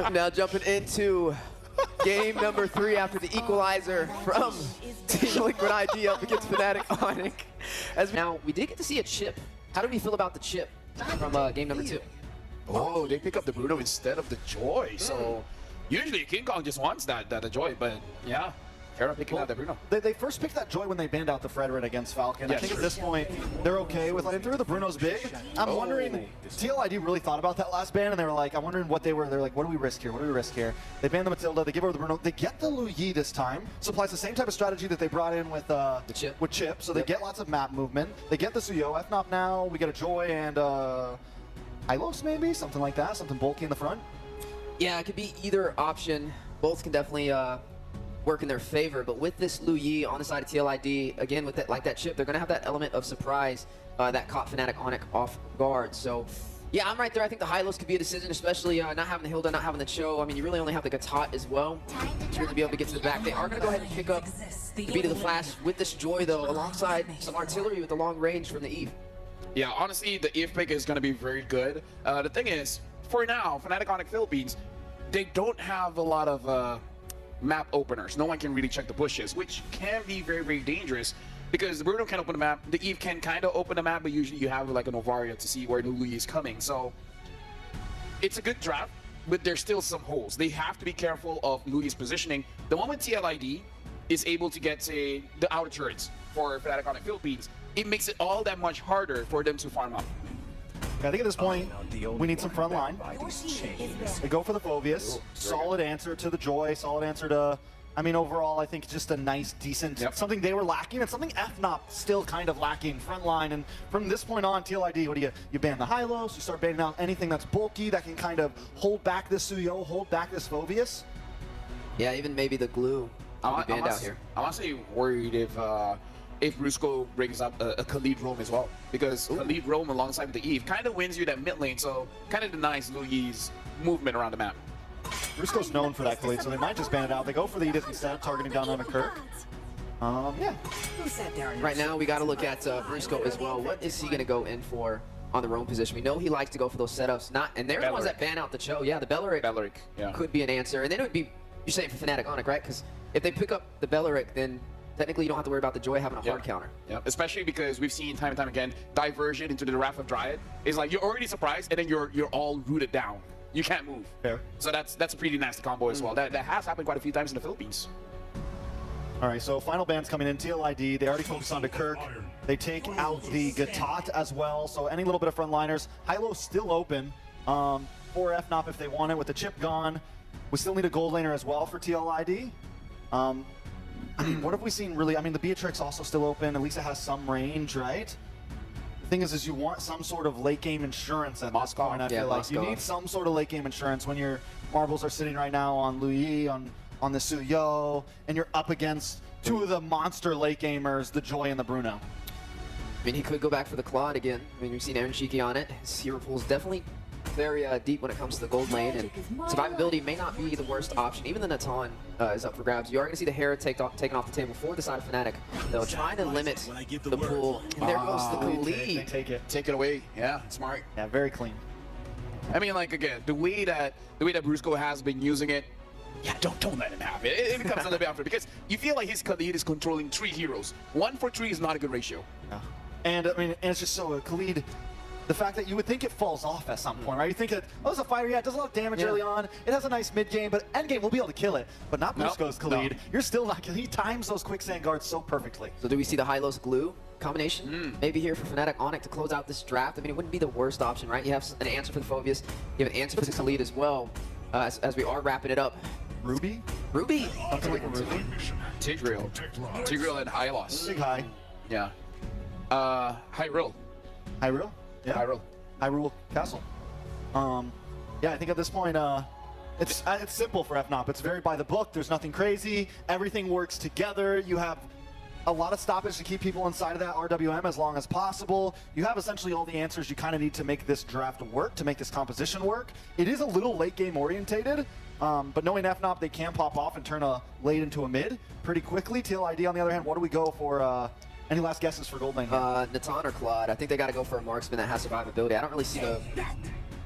Now jumping into game number 3 after the equalizer from Team Liquid ID up against Fnatic Onic. Now, we did get to see a chip. How do we feel about the chip from game number 2? Oh, they pick up the Bruno instead of the Joy. So usually King Kong just wants the Joy, but yeah. Kara picking out the Bruno. They first picked that Joy when they banned out the Frederick against Falcon. Yeah, I think sure. at this point, they're okay with letting through. The Bruno's big. I'm wondering, TLID really thought about that last ban, and they were like, I'm wondering what they were. They're like, what do we risk here? What do we risk here? They ban the Matilda. They give over the Bruno. They get the Lu Yi this time. So applies the same type of strategy that they brought in with Chip. So they get lots of map movement. They get the Suyo. FNOP now. We get a Joy and Hylos maybe? Something like that. Something bulky in the front. Yeah, it could be either option. Both can definitely work in their favor, but with this Lu Yi on the side of TLID, again with that, like that chip, they're gonna have that element of surprise that caught Fnatic Onic off guard. So yeah, I'm right there. I think the Hylos could be a decision, especially not having the Hilda, not having the Cho. I mean, you really only have the Gatot as well to be able to get to the back. They are gonna go ahead and pick up the beat of the Flash with this Joy though, alongside some artillery with the long range from the Eve. Yeah, honestly, the Eve pick is going to be very good. The thing is, for now, Fnatic Onic Philippines, they don't have a lot of map openers. No one can really check the bushes, which can be very, very dangerous because the Bruno can open the map. The Eve can kind of open the map, but usually you have like an Ovaria to see where the Lu Yi is coming. So it's a good draft, but there's still some holes. They have to be careful of Lu Yi's positioning. The moment TLID is able to get, say, the outer turrets for Fnatic Onic Philippines, it makes it all that much harder for them to farm up. I think at this point, we need some front line. They go for the Phobius. Solid answer to the Joy. Solid answer to, I mean, overall, I think just a nice, decent, something they were lacking and something FNOP still kind of lacking, front line. And from this point on, TLID, what do you ban the Hylos, you start banning out anything that's bulky that can kind of hold back this Suyo, hold back this Phobius. Yeah, even maybe the glue will be banned out here. I'm honestly worried if Brusco brings up a Khalid roam as well, because Khalid roam alongside the Eve kind of wins you that mid lane, so kind of denies Lu Yi's movement around the map. Brusco's known for that Khalid, so they might just ban it out. They go for the Edith instead, targeting down on a Kirk. Yeah. Right now, we got to look at Brusco as well. What is he going to go in for on the roam position? We know he likes to go for those setups. And they're the ones that ban out the Cho. Yeah, the Belleric could be an answer. And then it would be, you're saying for Fnatic Onic, right? Because if they pick up the Belleric, then technically, you don't have to worry about the Joy having a hard counter. Yeah, especially because we've seen time and time again, diversion into the Wrath of Dryad is like you're already surprised and then you're all rooted down. You can't move. Fair. So that's a pretty nasty combo as well. That has happened quite a few times in the Philippines. All right, so final bands coming in. TLID, they already focused on the Kirk. They take out the Gatot as well, so any little bit of frontliners. Hylo's still open for FNOP if they want it with the chip gone. We still need a gold laner as well for TLID. I mean, what have we seen really? I mean, the Beatrix also still open. At least it has some range, right? The thing is you want some sort of late game insurance at this point. I feel like you need some sort of late game insurance when your marbles are sitting right now on Lu Yi, on the Suyo, and you're up against two of the monster late gamers, the Joy and the Bruno. I mean, he could go back for the Claude again. I mean, we've seen Aaron Shiki on it. His hero pool is definitely very deep when it comes to the gold lane, and survivability may not be the worst option. Even the Natan is up for grabs. You are going to see the Hera taken off the table for the side of Fnatic. They'll try to limit the pool, and there goes the lead. Take it away. Yeah, smart. Yeah, very clean. I mean, like again, the way that Brusco has been using it, yeah, don't let him have it. It becomes a little bit after because you feel like his Khalid is controlling 3 heroes. 1 for 3 is not a good ratio. Yeah. And I mean, and it's just so Khalid. The fact that you would think it falls off at some point, right? You think that, oh, it's a fighter, yeah, it does a lot of damage early on. It has a nice mid-game, but end-game we'll be able to kill it. But not Brusco's Khalid. You're still not, he times those quicksand guards so perfectly. So do we see the Hylos glue combination? Maybe here for Fnatic Onic to close out this draft. I mean, it wouldn't be the worst option, right? You have an answer for the Phobius. You have an answer for the Khalid as well, as we are wrapping it up. Ruby? Ruby? Tigreal and Hylos. Big high. Yeah. Hyrule. Hyrule? Yeah. Hyrule Castle. Yeah, I think at this point, it's simple for FNOP. It's very by the book. There's nothing crazy. Everything works together. You have a lot of stoppage to keep people inside of that RWM as long as possible. You have essentially all the answers you kind of need to make this draft work, to make this composition work. It is a little late game orientated, but knowing FNOP, they can pop off and turn a late into a mid pretty quickly. TLID, on the other hand, what do we go for? Any last guesses for gold lane here? Natan or Claude. I think they got to go for a marksman that has survivability. I don't really see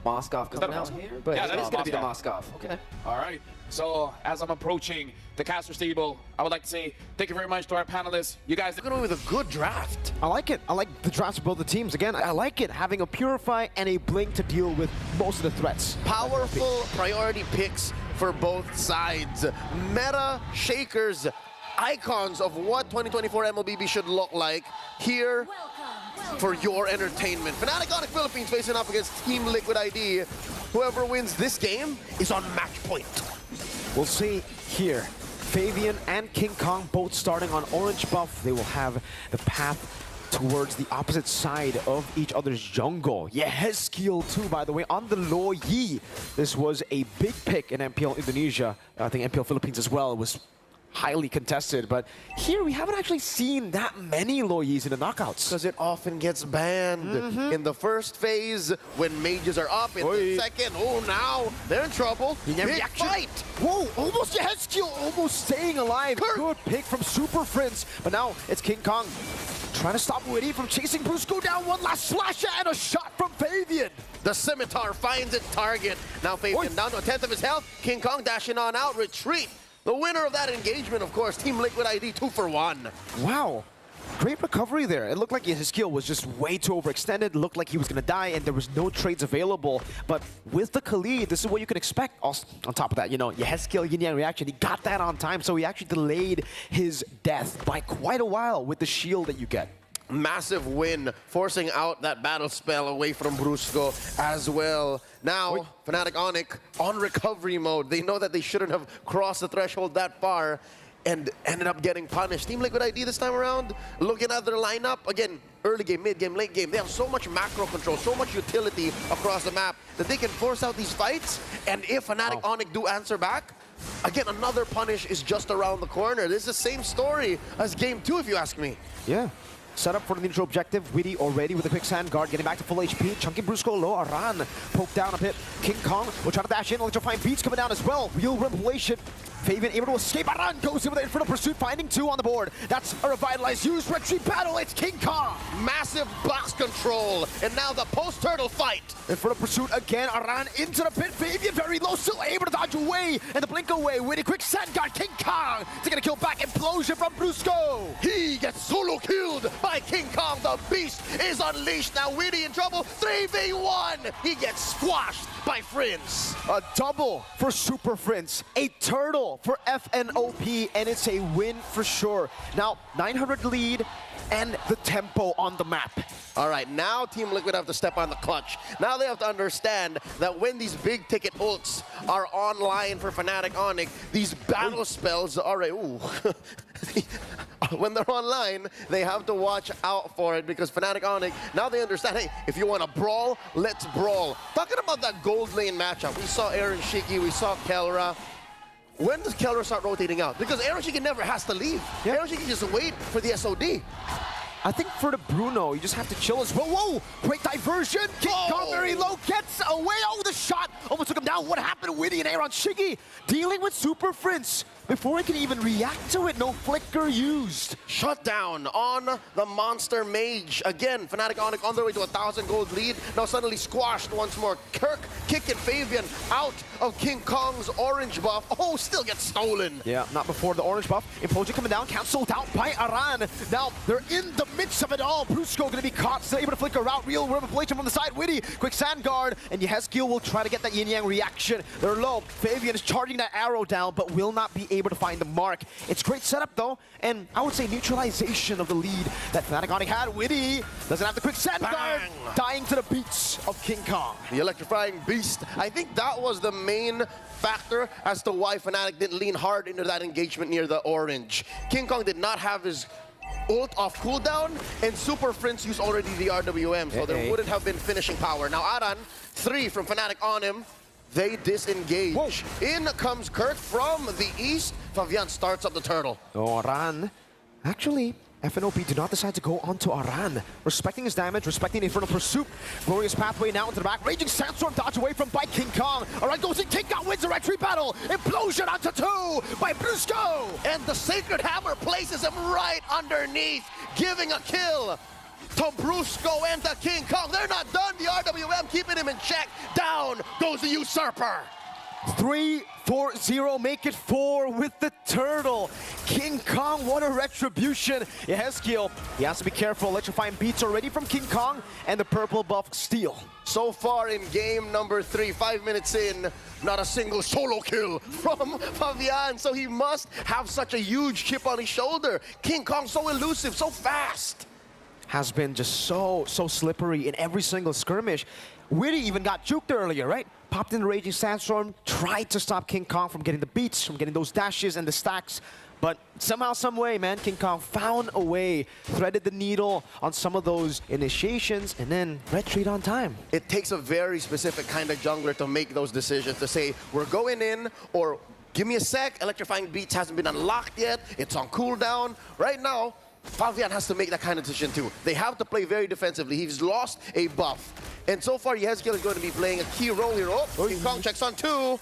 Moskov that coming a out Moskov? here, but Yeah, it's that is going to be the Moskov. Moskov. Okay. All right. So as I'm approaching the caster's table, I would like to say thank you very much to our panelists. You guys Going with a good draft. I like it. I like the drafts of both the teams. Again, I like it having a Purify and a Blink to deal with most of the threats. Powerful priority picks for both sides. Meta shakers, icons of what 2024 Mlbb should look like here for your entertainment. Fnatic Onic Philippines facing off against Team Liquid ID. Whoever wins this game is on match point. We'll see here. Fabian and King Kong both starting on orange buff. They will have the path towards the opposite side of each other's jungle. Yeah, Hezkiel too, by the way, on the Lo Yi. This was a big pick in MPL Indonesia. I think MPL Philippines as well. It was highly contested, but here we haven't actually seen that many Lo Yis in the knockouts. Because it often gets banned in the first phase when mages are up. In the second, oh, now they're in trouble. Big fight. Whoa, almost Hezkiel almost staying alive. Good pick from Super Prince, but now it's King Kong trying to stop Witty from chasing Brusco down. One last slash and a shot from Fabian. The scimitar finds its target. Now Fabian down to a tenth of his health. King Kong dashing on out, retreat. The winner of that engagement, of course, Team Liquid ID 2 for 1. Wow. Great recovery there. It looked like his skill was just way too overextended. Looked like he was going to die, and there was no trades available. But with the Khalid, this is what you can expect. Also, on top of that, you know, Hezkiel yin-yang reaction, he got that on time, so he actually delayed his death by quite a while with the shield that you get. Massive win, forcing out that battle spell away from Brusco as well. Now, Fnatic Onic on recovery mode. They know that they shouldn't have crossed the threshold that far and ended up getting punished. Team Liquid ID this time around, looking at their lineup, again, early game, mid game, late game, they have so much macro control, so much utility across the map that they can force out these fights. And if Fnatic Onic do answer back, again, another punish is just around the corner. This is the same story as game 2, if you ask me. Yeah. Set up for the neutral objective. Witty already with a quick sand guard, getting back to full HP. Chunky Brusco low. Aran poked down a bit. King Kong will try to dash in. Electrifying beats coming down as well. Real revelation. Fabian able to escape. Aran goes in with an infernal pursuit, finding 2 on the board. That's a revitalized use. Retreat battle. It's King Kong. Massive box control. And now the post-turtle fight. Infernal pursuit again. Aran into the pit. Fabian very low. Still able to dodge away. And the blink away. Witty quick sand guard. King Kong taking a kill back. Implosion from Brusco. He gets solo killed by King Kong. The beast is unleashed. Now Witty in trouble. 3v1. He gets squashed by Friends. A double for Super Friends. A turtle for FNOP. And it's a win for sure. Now, 900 lead and the tempo on the map. All right, now Team Liquid have to step on the clutch. Now they have to understand that when these big ticket ults are online for Fnatic Onic, these battle spells are when they're online, they have to watch out for it because Fnatic Onic, now they understand, hey, if you want to brawl, let's brawl. Talking about that gold lane matchup, we saw Aaron Shiki, we saw Kelra. When does Kelra start rotating out? Because Aaron Shiki never has to leave. Yeah. Aaron Shiki just wait for the SOD. I think for the Bruno, you just have to chill as well. Whoa! Great diversion. King Kong very low, gets away. Oh, the shot almost took him down. What happened to Witty and Aaron Shiki? Dealing with Super Prince. Before he can even react to it, no flicker used. Shut down on the Monster Mage. Again, Fnatic Onic on their way to a 1,000 gold lead. Now suddenly squashed once more. Kirk kicking Fabian out of King Kong's orange buff. Oh, still gets stolen. Yeah, not before the orange buff. Implosion coming down, cancelled out by Aran. Now they're in the midst of it all. Brusco going to be caught, still able to flicker out. Real revelation from the side. Witty, quick sand guard, and Hezkiel will try to get that yin-yang reaction. They're low. Fabian is charging that arrow down, but will not be able to find the mark. It's great setup though, and I would say neutralization of the lead that Fnatic Onic had. Witty doesn't have the quick sand guard, dying to the beats of King Kong. The electrifying beast. I think that was the main factor as to why Fnatic didn't lean hard into that engagement near the orange. King Kong did not have his ult off cooldown, and Super Prince used already the RWM, so there wouldn't have been finishing power. Now Aran, 3 from Fnatic on him. They disengage. Whoa. In comes Kirk from the east. Fabian starts up the turtle. Oh, Aran. Actually, FNOP did not decide to go onto Aran. Respecting his damage, respecting the Infernal Pursuit. Glorious pathway now into the back. Raging Sandstorm dodge away from by King Kong. Aran goes in, King Kong wins the retreat battle. Implosion onto 2 by Brusco. And the Sacred Hammer places him right underneath, giving a kill to Brusco and to King Kong. They're not done. The RWM keeping him in check. Down goes the Usurper. 3-4-0, make it 4 with the turtle. King Kong, what a retribution. Yehezkiel, he has to be careful. Electrifying beats already from King Kong and the purple buff Steel. So far in game number 3, 5 minutes in, not a single solo kill from Fabian. So he must have such a huge chip on his shoulder. King Kong so elusive, so fast. Has been just so slippery in every single skirmish. Witty even got juked earlier, right? Popped in the Raging Sandstorm, tried to stop King Kong from getting the beats, from getting those dashes and the stacks. But somehow, some way, man, King Kong found a way, threaded the needle on some of those initiations, and then retreat on time. It takes a very specific kind of jungler to make those decisions, to say, we're going in, or give me a sec, Electrifying Beats hasn't been unlocked yet, it's on cooldown. Right now, Fabian has to make that kind of decision too. They have to play very defensively. He's lost a buff. And so far, Yehezkiel is going to be playing a key role here. Oh, King Kong checks on 2.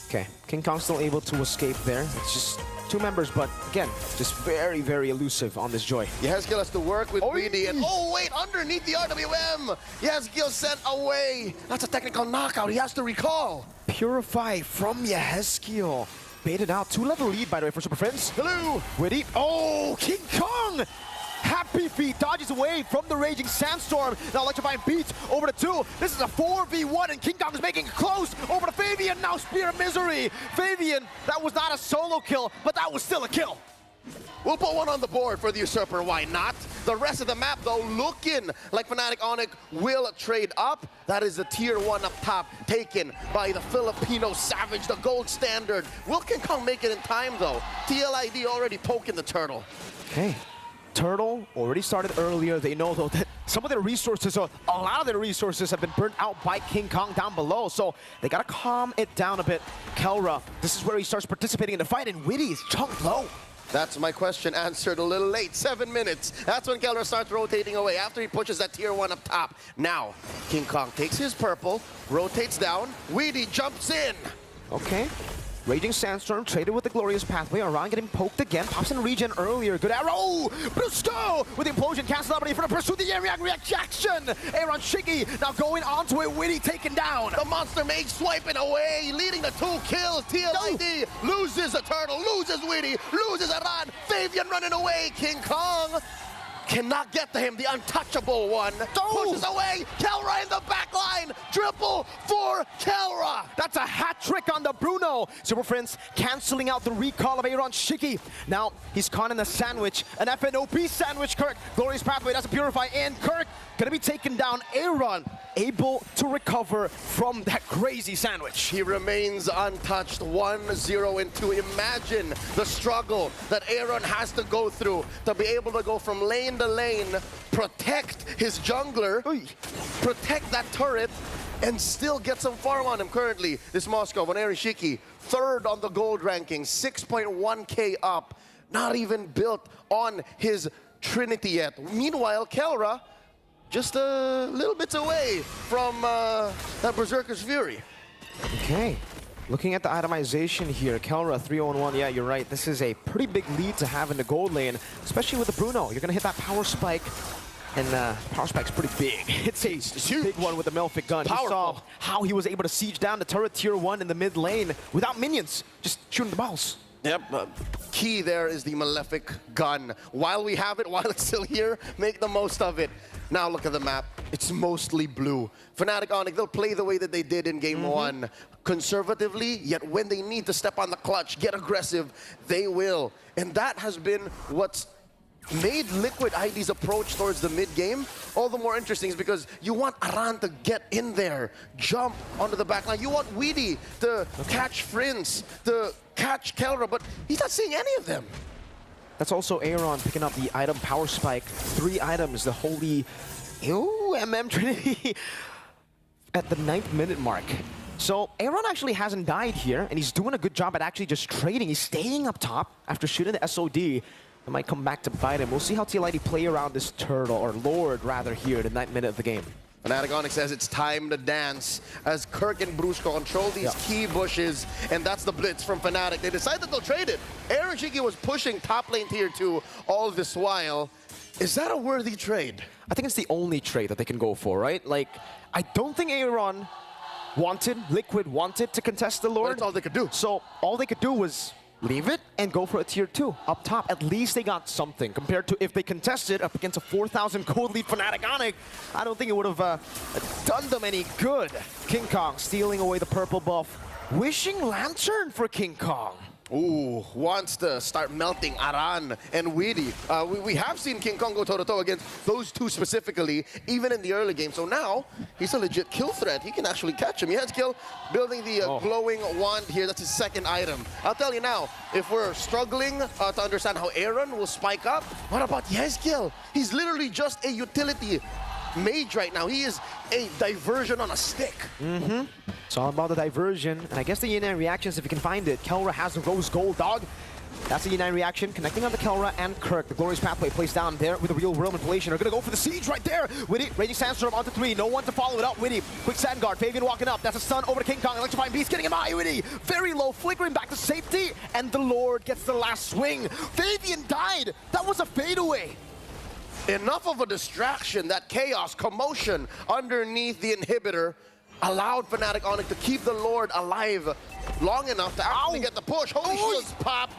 Okay, King Kong still able to escape there. It's just 2 members, but again, just very elusive on this Joy. Yehezkiel has to work with Weedy, and oh wait, underneath the RWM! Yehezkiel sent away. That's a technical knockout. He has to recall. Purify from Yehezkiel. Baited out. 2-level lead, by the way, for Super Friends. Hello! Witty. Oh, King Kong! Happy Feet dodges away from the Raging Sandstorm. Now Electrifying Beats over to 2. This is a 4v1, and King Kong is making it close. Over to Fabian, now Spear of Misery. Fabian, that was not a solo kill, but that was still a kill. We'll put one on the board for the Usurper, why not? The rest of the map, though, looking like Fnatic Onic will trade up. That is the tier 1 up top, taken by the Filipino Savage, the gold standard. Will King Kong make it in time, though? TLID already poking the turtle. Okay. Turtle already started earlier. They know, though, that some of their resources, or a lot of their resources, have been burnt out by King Kong down below. So they got to calm it down a bit. Kelra, this is where he starts participating in the fight, and Witty is chunked low. That's my question answered a little late. 7 minutes. That's when Kelra starts rotating away after he pushes that tier 1 up top. Now, King Kong takes his purple, rotates down. Weedy jumps in. Okay. Raging Sandstorm traded with the Glorious Pathway. Aran getting poked again. Pops in regen earlier. Good arrow! Brusco with the implosion. Cancel out, but in front of pursue the area reaction. Aaron Shiggy now going on to it. Witty taken down. The Monster Mage swiping away, leading to 2 kills. TLID loses the turtle, loses Weedy, loses Aran. Fabian running away. King Kong cannot get to him, the untouchable one. Pushes away, Kelra in the back line. Triple for Kelra. That's a hat trick on the Bruno. Super Friends canceling out the recall of Aaron Shiki. Now he's caught in a sandwich, an FNOP sandwich. Kirk, Glorious Pathway doesn't purify, and Kirk gonna be taken down. Aaron able to recover from that crazy sandwich. He remains untouched, 1-0 and 2. Imagine the struggle that Aaron has to go through to be able to go from lane to lane, protect his jungler, protect that turret, and still get some farm on him currently. This Moscow, Aaron Shiki, 3rd on the gold ranking, 6.1k up, not even built on his Trinity yet. Meanwhile, Kelra, just a little bit away from that Berserker's Fury. Okay. Looking at the itemization here, Kelra 3-0-1, yeah, you're right. This is a pretty big lead to have in the gold lane, especially with the Bruno. You're going to hit that power spike, and power spike's pretty big. It's a big one with the Melfic gun. You saw how he was able to siege down the turret tier 1 in the mid lane without minions, just shooting the balls. Yep, key there is the Malefic gun. While we have it, while it's still here, make the most of it. Now look at the map. It's mostly blue. Fnatic Onic, they'll play the way that they did in game 1. Conservatively, yet when they need to step on the clutch, get aggressive, they will. And that has been what's made Liquid ID's approach towards the mid-game all the more interesting, is because you want Aran to get in there, jump onto the backline. You want Weedy to catch Prince, to catch Kelra, but he's not seeing any of them. That's also Aaron picking up the item power spike. 3 items, the holy MM Trinity at the 9th minute mark. So Aaron actually hasn't died here, and he's doing a good job at actually just trading. He's staying up top after shooting the SOD. It might come back to bite him. We'll see how TLID play around this turtle, or Lord rather, here in the 9th minute of the game. Fnatic Onic says it's time to dance as Kirk and Brusco control these key bushes, and that's the blitz from Fnatic. They decided they'll trade it. Aaron Shiki was pushing top lane tier 2 all this while. Is that a worthy trade? I think it's the only trade that they can go for, right? Like, I don't think Aaron Liquid wanted to contest the Lord. That's all they could do. So all they could do was leave it and go for a tier 2 up top. At least they got something compared to if they contested up against a 4,000 gold lead Fnatic Onic. I don't think it would have done them any good. King Kong stealing away the purple buff. Wishing Lantern for King Kong. Ooh, wants to start melting Aran and Weedy. We have seen King Kong go toe-to-toe against those two specifically, even in the early game. So now, he's a legit kill threat. He can actually catch him. He has kill, building the glowing wand here. That's his second item. I'll tell you now, if we're struggling to understand how Aaron will spike up, what about Yezkiel? He's literally just a utility mage right now. He is a diversion on a stick. It's all about the diversion, and I guess the Yin reactions, if you can find it. Kelra has the rose gold, dog. That's the Yin reaction, connecting on the Kelra and Kirk. The glorious pathway placed down there with a real world manipulation. They're gonna go for the siege right there. Witty, Raging Sandstorm onto 3. No one to follow it up. Witty, quick sand guard. Fabian walking up. That's a stun over to King Kong. Electrifying Beast getting him high. Witty, very low, flickering back to safety, and the Lord gets the last swing. Fabian died. That was a fadeaway. Enough of a distraction. That chaos, commotion underneath the inhibitor allowed Fnatic Onic to keep the Lord alive long enough to actually get the push. Holy shields popped.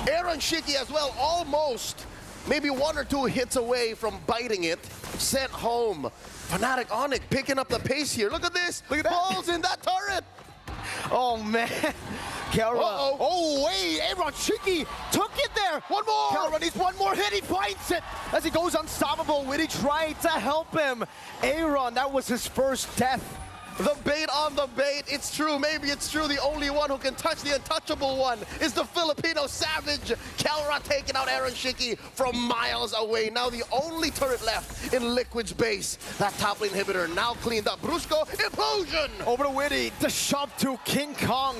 Aaron Shiki as well, almost maybe 1 or 2 hits away from biting it. Sent home. Fnatic Onic picking up the pace here. Look at this. Look at that. Balls in that turret. Oh, man. Kelra. Oh, wait. Aaron Shiki took it there. One more. Kelra needs one more hit. He finds it as he goes unstoppable. Witty tried to help him. Aaron, that was his first death. The bait on the bait. It's true. Maybe it's true. The only one who can touch the untouchable one is the Filipino savage. Kelra taking out Aaron Shiki from miles away. Now the only turret left in Liquid's base. That top lane inhibitor now cleaned up. Brusco, implosion! Over to Witty. The shove to King Kong.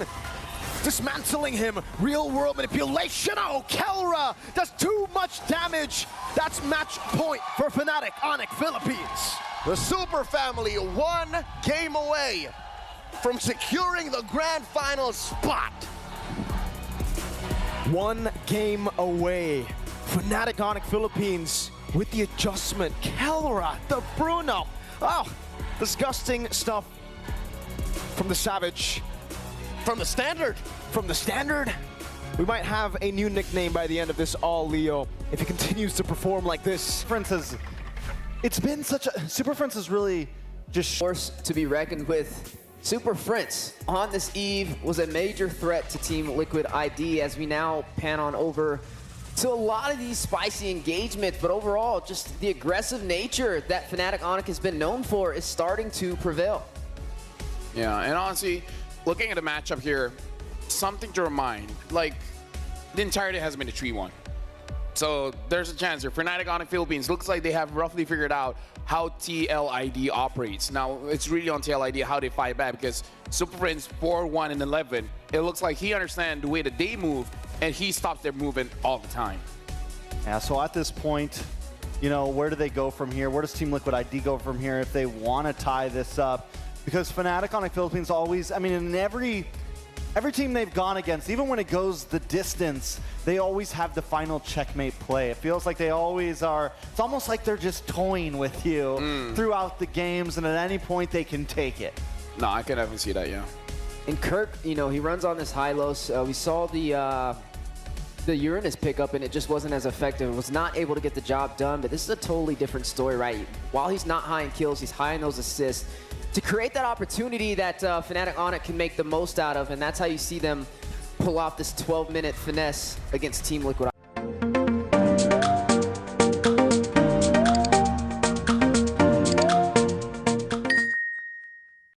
Dismantling him. Real world manipulation. Oh, Kelra does too much damage. That's match point for Fnatic Onic Philippines. The Super Family 1 game away from securing the grand final spot. 1 game away. Fnatic Onic Philippines with the adjustment. Kelra, the Bruno. Oh, disgusting stuff from the Savage. From the standard. From the standard. We might have a new nickname by the end of this all Leo if he continues to perform like this. It's been such a... Super Friends is really just... Force to be reckoned with. Super Friends on this eve was a major threat to Team Liquid ID as we now pan on over to a lot of these spicy engagements, but overall, just the aggressive nature that Fnatic Onic has been known for is starting to prevail. Yeah, and honestly, looking at the matchup here, something to remind, like, the entirety has been a 3-1. So there's a chance here. Fnatic Onic Philippines looks like they have roughly figured out how TLID operates. Now, it's really on TLID how they fight back because Super Friends 4-1 and 11, it looks like he understands the way that they move and he stops their movement all the time. Yeah, so at this point, you know, where do they go from here? Where does Team Liquid ID go from here if they want to tie this up? Because Fnatic Onic Philippines always, I mean, in every team they've gone against, even when it goes the distance, they always have the final checkmate play. It feels like they always are, it's almost like they're just toying with you throughout the games, and at any point they can take it. No, I can definitely see that, yeah. And Kirk, you know, he runs on this Hylos. We saw the Uranus pickup, and it just wasn't as effective. It was not able to get the job done, but this is a totally different story, right? While he's not high in kills, he's high in those assists. To create that opportunity that Fnatic Onic can make the most out of, and that's how you see them pull off this 12-minute finesse against Team Liquid.